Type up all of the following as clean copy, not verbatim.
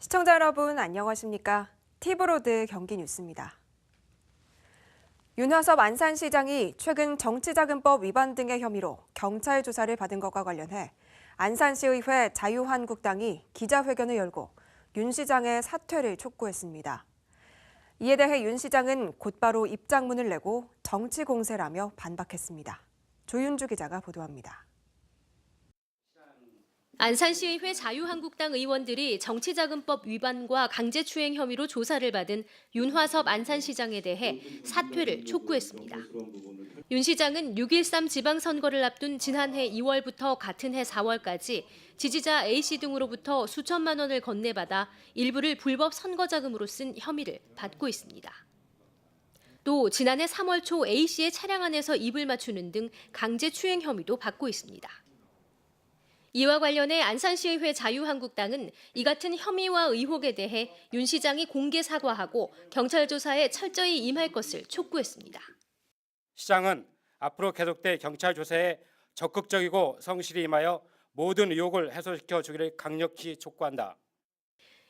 시청자 여러분 안녕하십니까? 티브로드 경기 뉴스입니다. 윤화섭 안산시장이 최근 정치자금법 위반 등의 혐의로 경찰 조사를 받은 것과 관련해 안산시의회 자유한국당이 기자회견을 열고 윤 시장의 사퇴를 촉구했습니다. 이에 대해 윤 시장은 곧바로 입장문을 내고 정치 공세라며 반박했습니다. 조윤주 기자가 보도합니다. 안산시의회 자유한국당 의원들이 정치자금법 위반과 강제추행 혐의로 조사를 받은 윤화섭 안산시장에 대해 사퇴를 촉구했습니다. 윤 시장은 6.13 지방선거를 앞둔 지난해 2월부터 같은 해 4월까지 지지자 A씨 등으로부터 수천만 원을 건네받아 일부를 불법 선거자금으로 쓴 혐의를 받고 있습니다. 또 지난해 3월 초 A씨의 차량 안에서 입을 맞추는 등 강제추행 혐의도 받고 있습니다. 이와 관련해 안산시의회 자유한국당은 이 같은 혐의와 의혹에 대해 윤 시장이 공개 사과하고 경찰 조사에 철저히 임할 것을 촉구했습니다. 시장은 앞으로 계속될 경찰 조사에 적극적이고 성실히 임하여 모든 의혹을 해소시켜 주기를 강력히 촉구한다.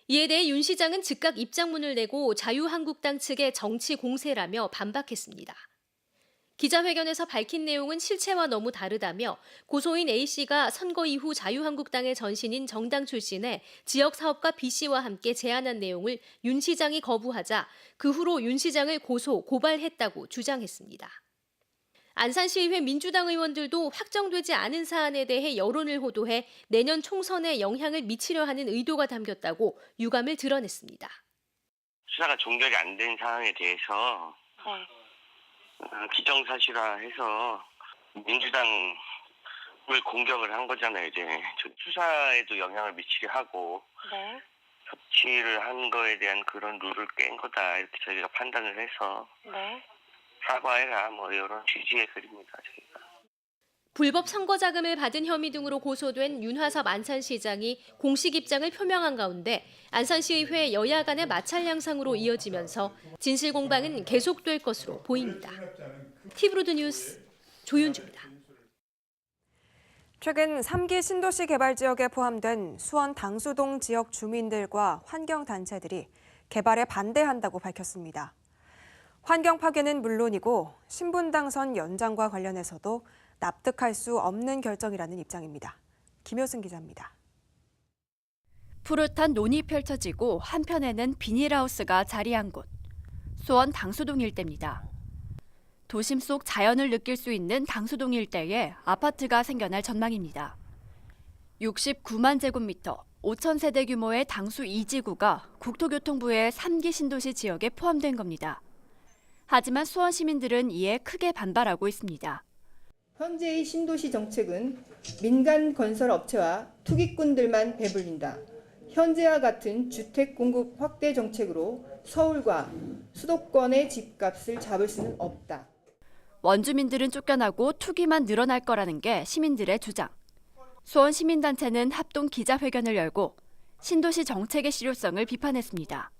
이에 대해 윤 시장은 즉각 입장문을 내고 자유한국당 측의 정치 공세라며 반박했습니다. 기자회견에서 밝힌 내용은 실체와 너무 다르다며 고소인 A씨가 선거 이후 자유한국당의 전신인 정당 출신의 지역사업가 B씨와 함께 제안한 내용을 윤 시장이 거부하자 그 후로 윤 시장을 고발했다고 주장했습니다. 안산시의회 민주당 의원들도 확정되지 않은 사안에 대해 여론을 호도해 내년 총선에 영향을 미치려 하는 의도가 담겼다고 유감을 드러냈습니다. 수사가 종결이 안 된 사안에 대해서 기정사실화해서 민주당을 공격을 한 거잖아요. 이제 수사에도 영향을 미치게 하고 협치를 한 거에 대한 그런 룰을 깬 거다 이렇게 저희가 판단을 해서 사과해라 뭐 이런 취지의 글입니다. 저희가. 불법 선거자금을 받은 혐의 등으로 고소된 윤화섭 안산시장이 공식 입장을 표명한 가운데 안산시의회 여야 간의 마찰 양상으로 이어지면서 진실 공방은 계속될 것으로 보입니다. 티브로드 뉴스 조윤주입니다. 최근 3기 신도시 개발 지역에 포함된 수원 당수동 지역 주민들과 환경단체들이 개발에 반대한다고 밝혔습니다. 환경 파괴는 물론이고 신분당선 연장과 관련해서도 납득할 수 없는 결정이라는 입장입니다. 김효승 기자입니다. 푸릇한 논이 펼쳐지고 한편에는 비닐하우스가 자리한 곳. 수원 당수동 일대입니다. 도심 속 자연을 느낄 수 있는 당수동 일대에 아파트가 생겨날 전망입니다. 69만 제곱미터, 5천 세대 규모의 당수 2지구가 국토교통부의 3기 신도시 지역에 포함된 겁니다. 하지만 수원 시민들은 이에 크게 반발하고 있습니다. 현재의 신도시 정책은 민간 건설 업체와 투기꾼들만 배불린다. 현재와 같은 주택 공급 확대 정책으로 서울과 수도권의 집값을 잡을 수는 없다. 원주민들은 쫓겨나고 투기만 늘어날 거라는 게 시민들의 주장. 수원 시민단체는 합동 기자회견을 열고 신도시 정책의 실효성을 비판했습니다.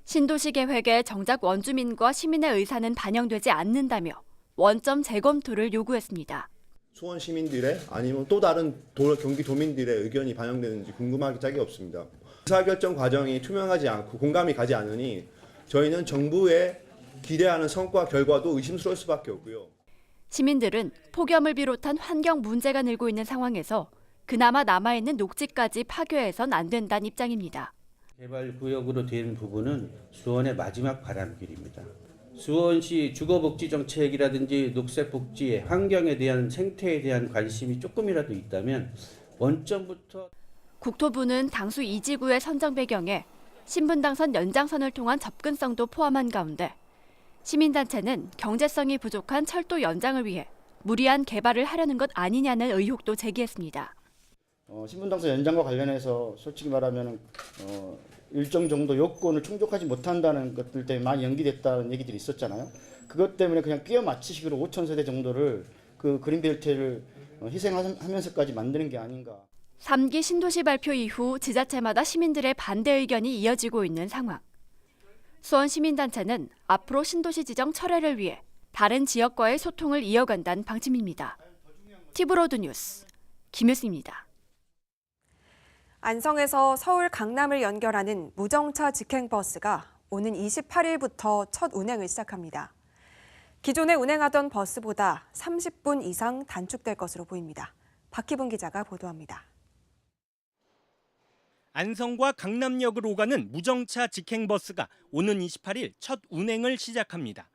신도시 계획에 정작 원주민과 시민의 의사는 반영되지 않는다며 원점 재검토를 요구했습니다. 수원 시민들의 아니면 또 다른 경기도민들의 의견이 반영되는지 궁금하기 짝이 없습니다. 의사결정 과정이 투명하지 않고 공감이 가지 않으니 저희는 정부의 기대하는 성과 결과도 의심스러울 수밖에 없고요. 시민들은 폭염을 비롯한 환경 문제가 늘고 있는 상황에서 그나마 남아있는 녹지까지 파괴해선 안 된다는 입장입니다. 개발구역으로 된 부분은 수원의 마지막 바람길입니다. 수원시 주거복지정책이라든지 녹색복지, 환경에 대한 생태에 대한 관심이 조금이라도 있다면 원점부터 국토부는 당수 2지구의 선정 배경에 신분당선 연장선을 통한 접근성도 포함한 가운데 시민단체는 경제성이 부족한 철도 연장을 위해 무리한 개발을 하려는 것 아니냐는 의혹도 제기했습니다. 신분당선 연장과 관련해서 솔직히 말하면 일정 정도 요건을 충족하지 못한다는 것들 때문에 많이 연기됐다는 얘기들이 있었잖아요. 그것 때문에 그냥 끼워 맞추식으로 5천 세대 정도를 그 그린벨트를 희생하면서까지 만드는 게 아닌가. 3기 신도시 발표 이후 지자체마다 시민들의 반대 의견이 이어지고 있는 상황. 수원 시민단체는 앞으로 신도시 지정 철회를 위해 다른 지역과의 소통을 이어간다는 방침입니다. 티브로드 뉴스 김효승입니다. 안성에서 서울 강남을 연결하는 무정차 직행버스가 오는 28일부터 첫 운행을 시작합니다. 기존에 운행하던 버스보다 30분 이상 단축될 것으로 보입니다. 박희분 기자가 보도합니다. 안성과 강남역을 오가는 무정차 직행버스가 오는 28일 첫 운행을 시작합니다.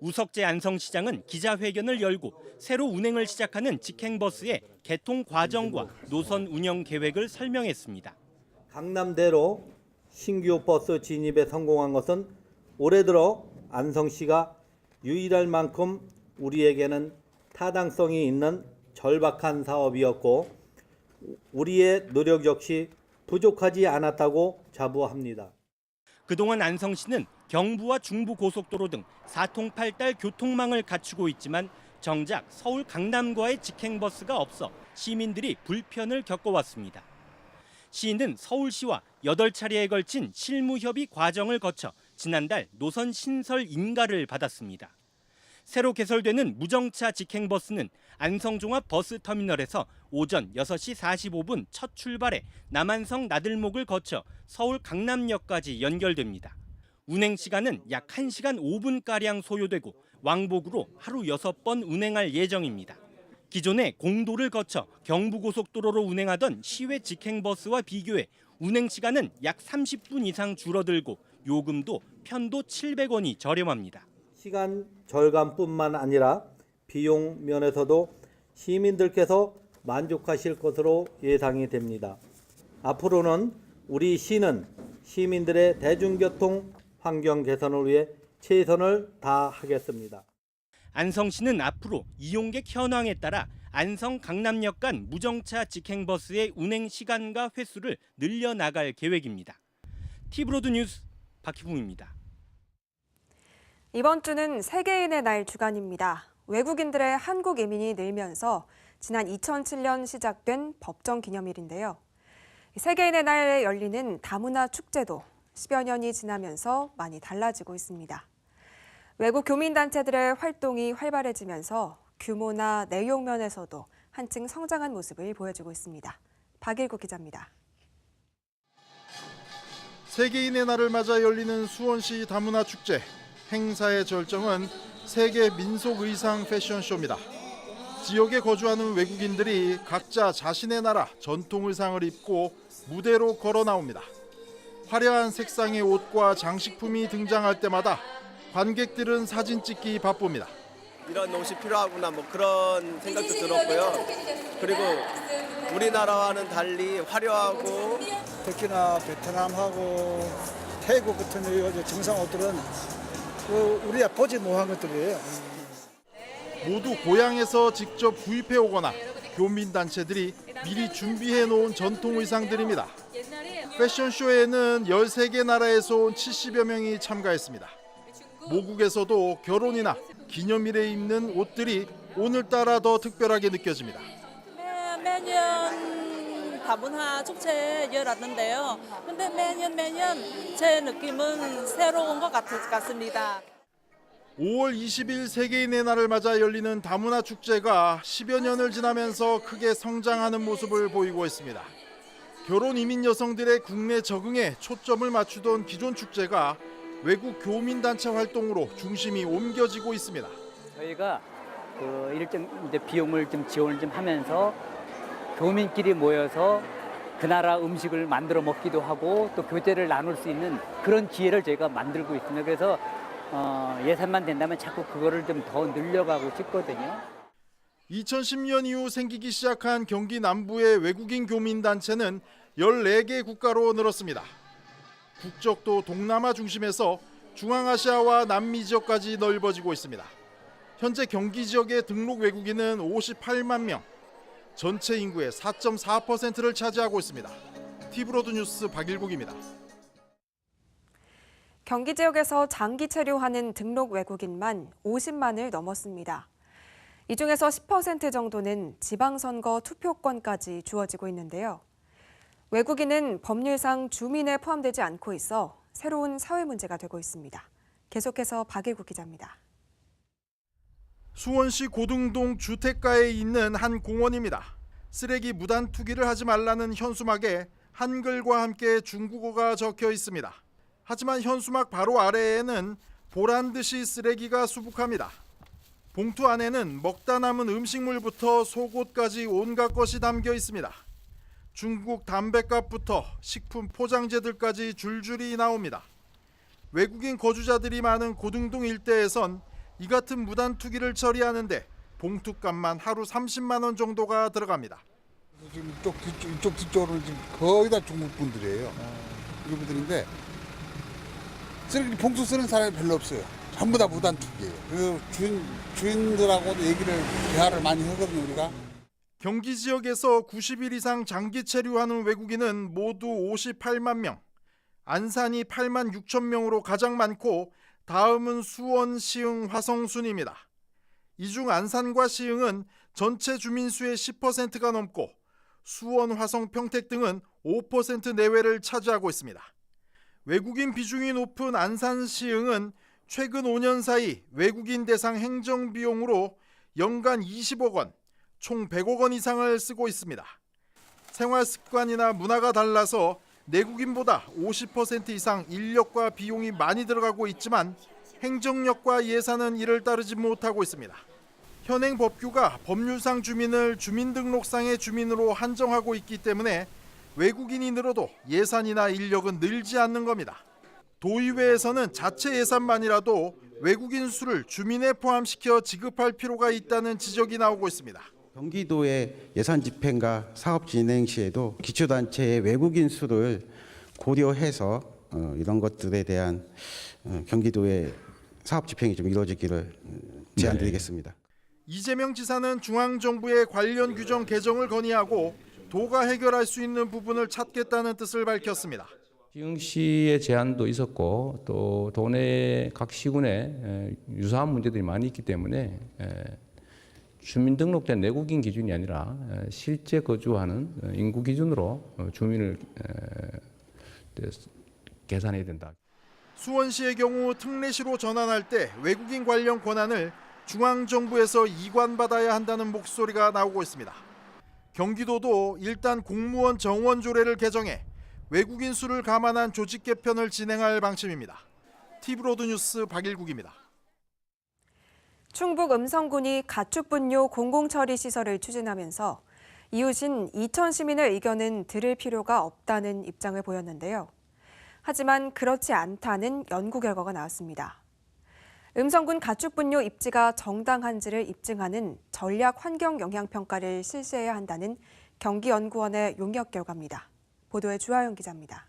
우석재 안성시장은 기자회견을 열고 새로 운행을 시작하는 직행버스의 개통 과정과 노선 운영 계획을 설명했습니다. 강남대로 신규 버스 진입에 성공한 것은 올해 들어 안성시가 유일할 만큼 우리에게는 타당성이 있는 절박한 사업이었고 우리의 노력 역시 부족하지 않았다고 자부합니다. 그동안 안성시는 경부와 중부고속도로 등 4통팔달 교통망을 갖추고 있지만 정작 서울 강남과의 직행버스가 없어 시민들이 불편을 겪어왔습니다. 시는 서울시와 8차례에 걸친 실무협의 과정을 거쳐 지난달 노선 신설 인가를 받았습니다. 새로 개설되는 무정차 직행버스는 안성종합버스터미널에서 오전 6시 45분 첫 출발해 남한성 나들목을 거쳐 서울 강남역까지 연결됩니다. 운행 시간은 약 1시간 5분가량 소요되고 왕복으로 하루 6번 운행할 예정입니다. 기존에 공도를 거쳐 경부고속도로로 운행하던 시외 직행버스와 비교해 운행 시간은 약 30분 이상 줄어들고 요금도 편도 700원이 저렴합니다. 시간 절감뿐만 아니라 비용 면에서도 시민들께서 만족하실 것으로 예상이 됩니다. 앞으로는 우리 시는 시민들의 대중교통 환경 개선을 위해 최선을 다하겠습니다. 안성시는 앞으로 이용객 현황에 따라 안성 강남역 간 무정차 직행버스의 운행 시간과 횟수를 늘려나갈 계획입니다. 티브로드 뉴스 박희붕입니다. 이번 주는 세계인의 날 주간입니다. 외국인들의 한국 이민이 늘면서 지난 2007년 시작된 법정 기념일인데요. 세계인의 날에 열리는 다문화 축제도 10여 년이 지나면서 많이 달라지고 있습니다. 외국 교민단체들의 활동이 활발해지면서 규모나 내용 면에서도 한층 성장한 모습을 보여주고 있습니다. 박일구 기자입니다. 세계인의 날을 맞아 열리는 수원시 다문화 축제. 행사의 절정은 세계 민속 의상 패션쇼입니다. 지역에 거주하는 외국인들이 각자 자신의 나라 전통 의상을 입고 무대로 걸어 나옵니다. 화려한 색상의 옷과 장식품이 등장할 때마다 관객들은 사진 찍기 바쁩니다. 이런 옷이 필요하구나 뭐 그런 생각도 들었고요. 그리고 우리나라와는 달리 화려하고 특히나 베트남하고 태국 같은 정상 옷들은 우리가 보지 못한 것들이에요. 모두 고향에서 직접 구입해 오거나 교민단체들이 미리 준비해 놓은 전통 의상들입니다. 패션쇼에는 13개 나라에서 온 70여 명이 참가했습니다. 모국에서도 결혼이나 기념일에 입는 옷들이 오늘따라 더 특별하게 느껴집니다. 매년 다문화 축제 열었는데요. 근데 매년 제 느낌은 새로운 것 같습니다. 5월 20일 세계인의 날을 맞아 열리는 다문화 축제가 10여 년을 지나면서 크게 성장하는 모습을 보이고 있습니다. 결혼 이민 여성들의 국내 적응에 초점을 맞추던 기존 축제가 외국 교민단체 활동으로 중심이 옮겨지고 있습니다. 저희가 일정 이제 비용을 좀 지원을 좀 하면서 교민끼리 모여서 그 나라 음식을 만들어 먹기도 하고 또 교제를 나눌 수 있는 그런 기회를 저희가 만들고 있습니다. 그래서 예산만 된다면 자꾸 그거를 좀 더 늘려가고 싶거든요. 2010년 이후 생기기 시작한 경기 남부의 외국인 교민단체는 14개 국가로 늘었습니다. 국적도 동남아 중심에서 중앙아시아와 남미 지역까지 넓어지고 있습니다. 현재 경기 지역의 등록 외국인은 58만 명, 전체 인구의 4.4%를 차지하고 있습니다. 티브로드 뉴스 박일국입니다. 경기 지역에서 장기 체류하는 등록 외국인만 50만을 넘었습니다. 이 중에서 10% 정도는 지방선거 투표권까지 주어지고 있는데요. 외국인은 법률상 주민에 포함되지 않고 있어 새로운 사회 문제가 되고 있습니다. 계속해서 박일구 기자입니다. 수원시 고등동 주택가에 있는 한 공원입니다. 쓰레기 무단 투기를 하지 말라는 현수막에 한글과 함께 중국어가 적혀 있습니다. 하지만 현수막 바로 아래에는 보란 듯이 쓰레기가 수북합니다. 봉투 안에는 먹다 남은 음식물부터 속옷까지 온갖 것이 담겨 있습니다. 중국 담뱃값부터 식품 포장재들까지 줄줄이 나옵니다. 외국인 거주자들이 많은 고등동 일대에선 이 같은 무단 투기를 처리하는데 봉투값만 하루 30만 원 정도가 들어갑니다. 지금 이쪽 뒤쪽으로는 지금 거의 다 중국 분들이에요. 이분들인데 쓰레기 봉투 쓰는 사람이 별로 없어요. 전부 다 무단 투기예요. 그래서 주인들하고도 대화를 많이 하거든요, 우리가. 경기 지역에서 90일 이상 장기 체류하는 외국인은 모두 58만 명. 안산이 8만 6천 명으로 가장 많고 다음은 수원, 시흥, 화성 순입니다. 이 중 안산과 시흥은 전체 주민 수의 10%가 넘고 수원, 화성, 평택 등은 5% 내외를 차지하고 있습니다. 외국인 비중이 높은 안산, 시흥은 최근 5년 사이 외국인 대상 행정 비용으로 연간 20억 원, 총 100억 원 이상을 쓰고 있습니다. 생활 습관이나 문화가 달라서 내국인보다 50% 이상 인력과 비용이 많이 들어가고 있지만 행정력과 예산은 이를 따르지 못하고 있습니다. 현행 법규가 법률상 주민을 주민등록상의 주민으로 한정하고 있기 때문에 외국인이 늘어도 예산이나 인력은 늘지 않는 겁니다. 도의회에서는 자체 예산만이라도 외국인 수를 주민에 포함시켜 지급할 필요가 있다는 지적이 나오고 있습니다. 경기도의 예산 집행과 사업 진행 시에도 기초단체의 외국인 수를 고려해서 이런 것들에 대한 경기도의 사업 집행이 좀 이루어지기를 제안드리겠습니다. 이재명 지사는 중앙정부의 관련 규정 개정을 건의하고 도가 해결할 수 있는 부분을 찾겠다는 뜻을 밝혔습니다. 시흥시의 제안도 있었고 또 도내 각 시군에 유사한 문제들이 많이 있기 때문에 주민등록된 내국인 기준이 아니라 실제 거주하는 인구 기준으로 주민을 계산해야 된다. 수원시의 경우 특례시로 전환할 때 외국인 관련 권한을 중앙정부에서 이관받아야 한다는 목소리가 나오고 있습니다. 경기도도 일단 공무원 정원 조례를 개정해 외국인 수를 감안한 조직 개편을 진행할 방침입니다. TV로드 뉴스 박일국입니다. 충북 음성군이 가축분뇨 공공처리 시설을 추진하면서 이웃인 이천 시민의 의견은 들을 필요가 없다는 입장을 보였는데요. 하지만 그렇지 않다는 연구 결과가 나왔습니다. 음성군 가축분뇨 입지가 정당한지를 입증하는 전략 환경 영향 평가를 실시해야 한다는 경기연구원의 용역 결과입니다. 보도에 주하영 기자입니다.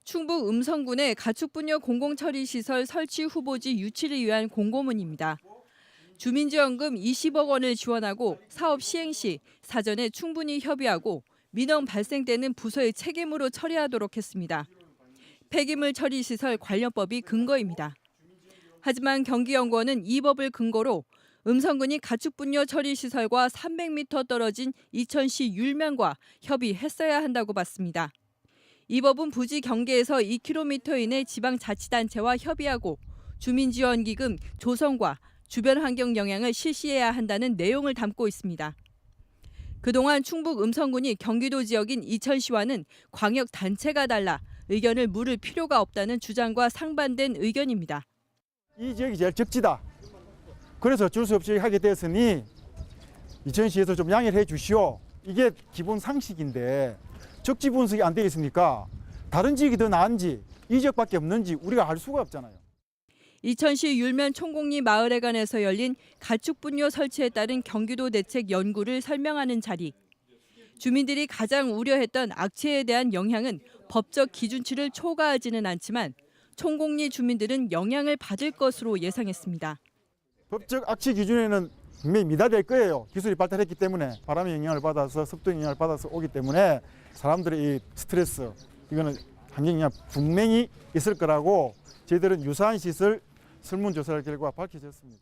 충북 음성군의 가축분뇨 공공처리시설 설치 후보지 유치를 위한 공고문입니다. 주민지원금 20억 원을 지원하고 사업 시행 시 사전에 충분히 협의하고 민원 발생 때는 부서의 책임으로 처리하도록 했습니다. 폐기물 처리 시설 관련법이 근거입니다. 하지만 경기연구원은 이 법을 근거로 음성군이 가축분뇨 처리 시설과 300m 떨어진 이천시 율면과 협의했어야 한다고 봤습니다. 이 법은 부지 경계에서 2km 이내 지방자치단체와 협의하고 주민지원기금 조성과 주변 환경 영향을 실시해야 한다는 내용을 담고 있습니다. 그동안 충북 음성군이 경기도 지역인 이천시와는 광역단체가 달라 의견을 물을 필요가 없다는 주장과 상반된 의견입니다. 이 지역이 제일 적지다. 그래서 어쩔 수 없이 하게 되었으니 이천시에서 좀 양해를 해 주시오. 이게 기본 상식인데 적지 분석이 안 되어 있으니까 다른 지역이 더 나은지 이 지역밖에 없는지 우리가 알 수가 없잖아요. 이천시 율면 총곡리 마을회관에서 열린 가축분뇨 설치에 따른 경기도 대책 연구를 설명하는 자리. 주민들이 가장 우려했던 악취에 대한 영향은 법적 기준치를 초과하지는 않지만 총곡리 주민들은 영향을 받을 것으로 예상했습니다. 법적 악취 기준에는 분명히 미달될 거예요. 기술이 발달했기 때문에 바람의 영향을 받아서 습도 영향을 받아서 오기 때문에 사람들의 이 스트레스 이거는 환경 영향 분명히 있을 거라고 저희들은 유사한 시설 설문조사 결과 밝혀졌습니다.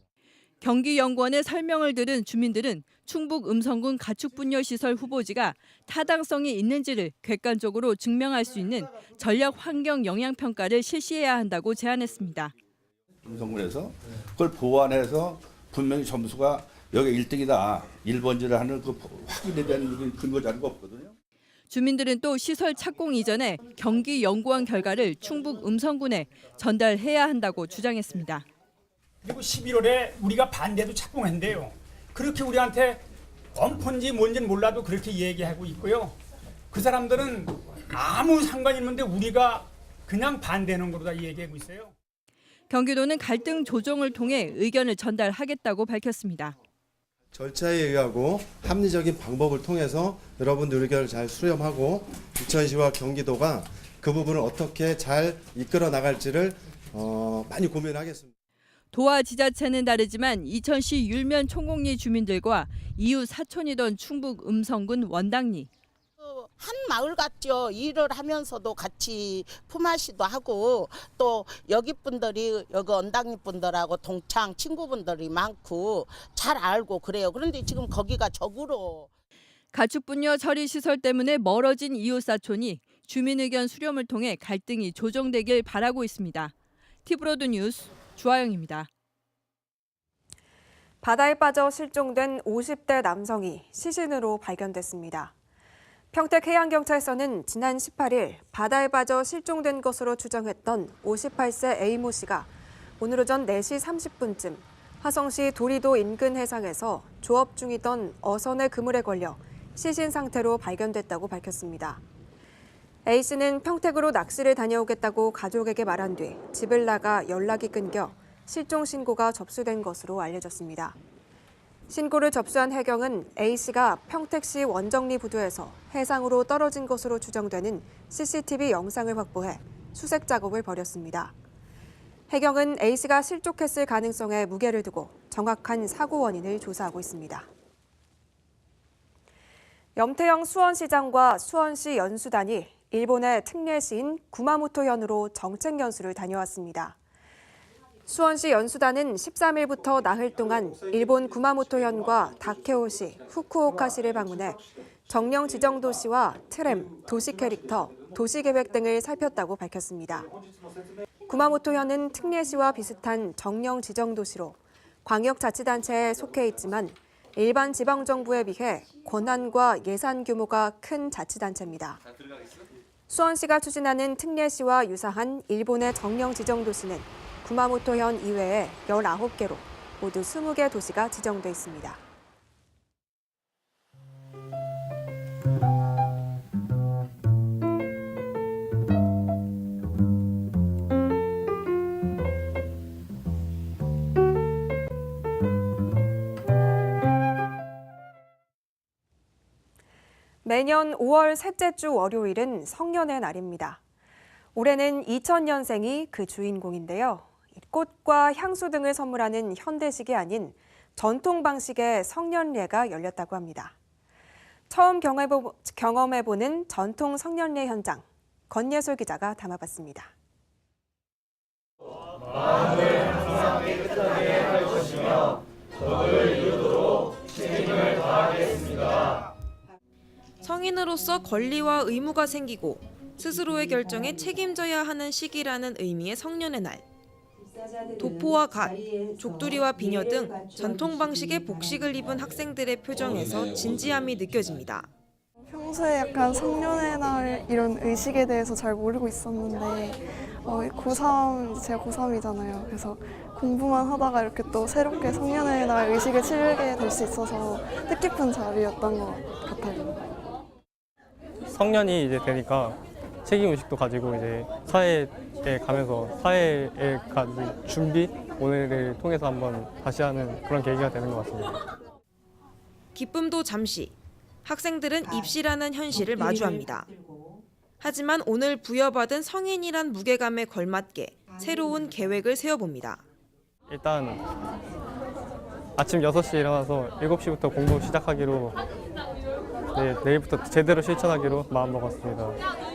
경기연구원의 설명을 들은 주민들은 충북 음성군 가축분뇨 시설 후보지가 타당성이 있는지를 객관적으로 증명할 수 있는 전략 환경 영향 평가를 실시해야 한다고 제안했습니다. 음성군에서 그걸 보완해서 분명히 점수가 여기 1등이다, 1번지를 하는 그 확인에 대한 근거 자료가 없거든요. 주민들은 또 시설 착공 이전에 경기 연구원 결과를 충북 음성군에 전달해야 한다고 주장했습니다. 그리고 11월에 우리가 반대도 착공했는데요. 그렇게 우리한테 엄폰지 뭔지는 몰라도 그렇게 얘기하고 있고요. 그 사람들은 아무 상관이 없는데 우리가 그냥 반대하는 거로 다 얘기하고 있어요. 경기도는 갈등 조정을 통해 의견을 전달하겠다고 밝혔습니다. 절차에 의하고 합리적인 방법을 통해서 여러분들 의견을 잘 수렴하고 부천시와 경기도가 그 부분을 어떻게 잘 이끌어 나갈지를 많이 고민하겠습니다. 도와 지자체는 다르지만 이천시 율면 총곡리 주민들과 이웃 사촌이던 충북 음성군 원당리. 한 마을 같죠. 일을 하면서도 같이 품앗이도 하고 또 여기 분들이 여기 언당리 분들하고 동창 친구분들이 많고 잘 알고 그래요. 그런데 지금 거기가 적으로 가축분뇨 처리 시설 때문에 멀어진 이웃 사촌이 주민 의견 수렴을 통해 갈등이 조정되길 바라고 있습니다. 티브로드 뉴스 주아영입니다. 바다에 빠져 실종된 50대 남성이 시신으로 발견됐습니다. 평택해양경찰서는 지난 18일 바다에 빠져 실종된 것으로 추정했던 58세 A모 씨가 오늘 오전 4시 30분쯤 화성시 도리도 인근 해상에서 조업 중이던 어선의 그물에 걸려 시신 상태로 발견됐다고 밝혔습니다. A 씨는 평택으로 낚시를 다녀오겠다고 가족에게 말한 뒤 집을 나가 연락이 끊겨 실종 신고가 접수된 것으로 알려졌습니다. 신고를 접수한 해경은 A 씨가 평택시 원정리 부두에서 해상으로 떨어진 것으로 추정되는 CCTV 영상을 확보해 수색 작업을 벌였습니다. 해경은 A 씨가 실족했을 가능성에 무게를 두고 정확한 사고 원인을 조사하고 있습니다. 염태영 수원시장과 수원시 연수단이 일본의 특례시인 구마모토현으로 정책 연수를 다녀왔습니다. 수원시 연수단은 13일부터 나흘 동안 일본 구마모토현과 다케오시, 후쿠오카시를 방문해 정령 지정 도시와 트램, 도시 캐릭터, 도시 계획 등을 살폈다고 밝혔습니다. 구마모토현은 특례시와 비슷한 정령 지정 도시로 광역자치단체에 속해 있지만 일반 지방정부에 비해 권한과 예산 규모가 큰 자치단체입니다. 수원시가 추진하는 특례시와 유사한 일본의 정령 지정 도시는 구마모토현 이외에 19개로 모두 20개 도시가 지정돼 있습니다. 매년 5월 셋째 주 월요일은 성년의 날입니다. 올해는 2000년생이 그 주인공인데요. 꽃과 향수 등을 선물하는 현대식이 아닌 전통 방식의 성년례가 열렸다고 합니다. 처음 경험해보는 전통 성년례 현장, 권예솔 기자가 담아봤습니다. 마음을 항상 깨끗하게 할 것이며 적을 이루도록 책임을 다하겠습니다. 성인으로서 권리와 의무가 생기고 스스로의 결정에 책임져야 하는 시기라는 의미의 성년의 날. 도포와 갓, 족두리와 비녀 등 전통 방식의 복식을 입은 학생들의 표정에서 진지함이 느껴집니다. 평소에 약간 성년의 날 이런 의식에 대해서 잘 모르고 있었는데 고3, 제가 고3이잖아요. 그래서 공부만 하다가 이렇게 또 새롭게 성년의 날 의식을 치르게 될 수 있어서 뜻깊은 자리였던 것 같아요. 성년이 이제 되니까 책임의식도 가지고 이제 사회에 가면서 사회에 가는 준비 오늘을 통해서 한번 다시 하는 그런 계기가 되는 것 같습니다. 기쁨도 잠시, 학생들은 입시라는 현실을 마주합니다. 하지만 오늘 부여받은 성인이란 무게감에 걸맞게 새로운 계획을 세워봅니다. 일단 아침 6시에 일어나서 7시부터 공부 시작하기로 내일부터 제대로 실천하기로 마음먹었습니다.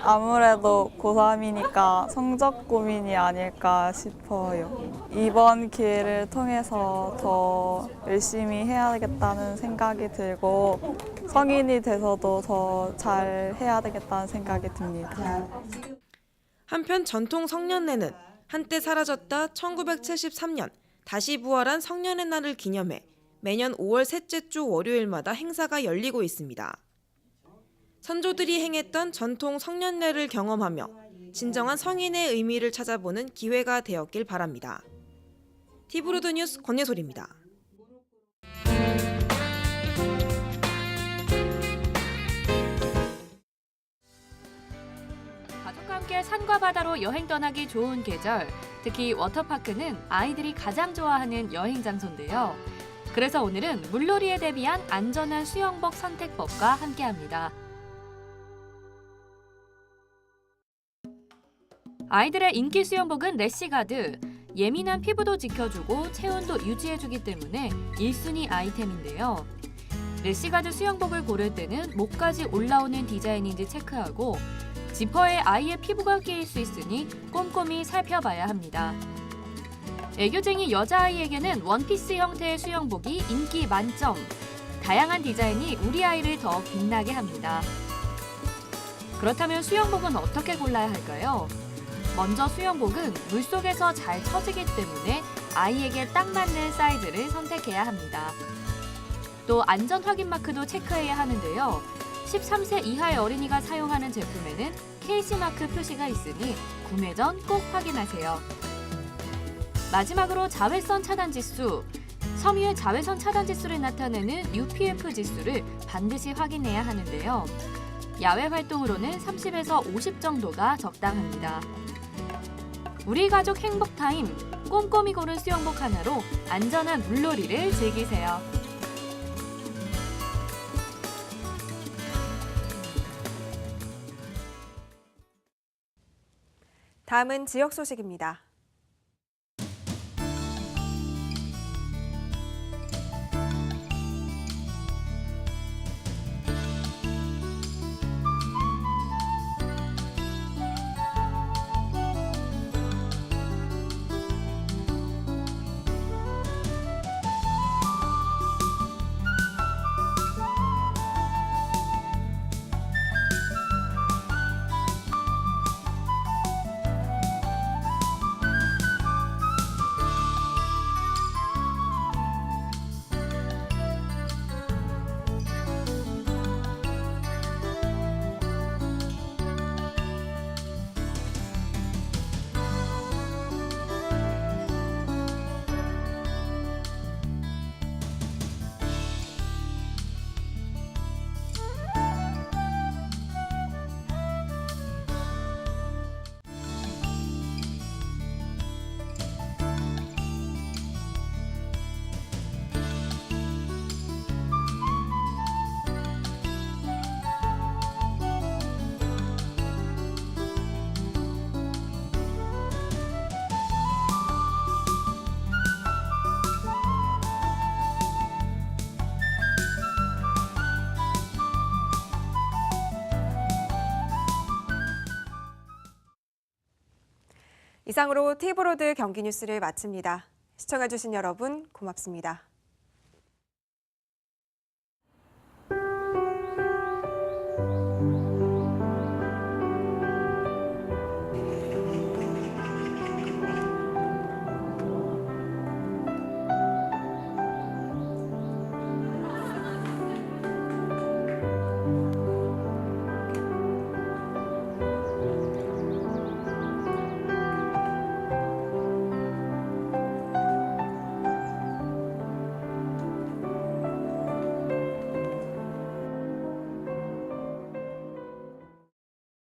아무래도 고3이니까 성적 고민이 아닐까 싶어요. 이번 기회를 통해서 더 열심히 해야겠다는 생각이 들고 성인이 돼서도 더 잘 해야 되겠다는 생각이 듭니다. 한편 전통 성년례는 한때 사라졌다 1973년 다시 부활한 성년의 날을 기념해 매년 5월 셋째 주 월요일마다 행사가 열리고 있습니다. 선조들이 행했던 전통 성년례를 경험하며 진정한 성인의 의미를 찾아보는 기회가 되었길 바랍니다. 티브로드 뉴스 권예솔입니다. 가족과 함께 산과 바다로 여행 떠나기 좋은 계절, 특히 워터파크는 아이들이 가장 좋아하는 여행 장소인데요. 그래서 오늘은 물놀이에 대비한 안전한 수영복 선택법과 함께합니다. 아이들의 인기 수영복은 래시가드. 예민한 피부도 지켜주고 체온도 유지해주기 때문에 1순위 아이템인데요. 래시가드 수영복을 고를 때는 목까지 올라오는 디자인인지 체크하고 지퍼에 아이의 피부가 끼일 수 있으니 꼼꼼히 살펴봐야 합니다. 애교쟁이 여자아이에게는 원피스 형태의 수영복이 인기 만점. 다양한 디자인이 우리 아이를 더 빛나게 합니다. 그렇다면 수영복은 어떻게 골라야 할까요? 먼저 수영복은 물속에서 잘 처지기 때문에 아이에게 딱 맞는 사이즈를 선택해야 합니다. 또 안전 확인 마크도 체크해야 하는데요. 13세 이하의 어린이가 사용하는 제품에는 KC 마크 표시가 있으니 구매 전 꼭 확인하세요. 마지막으로 자외선 차단 지수. 섬유의 자외선 차단 지수를 나타내는 UPF 지수를 반드시 확인해야 하는데요. 야외 활동으로는 30에서 50 정도가 적당합니다. 우리 가족 행복 타임, 꼼꼼히 고른 수영복 하나로 안전한 물놀이를 즐기세요. 다음은 지역 소식입니다. 이상으로 티브로드 경기 뉴스를 마칩니다. 시청해주신 여러분 고맙습니다.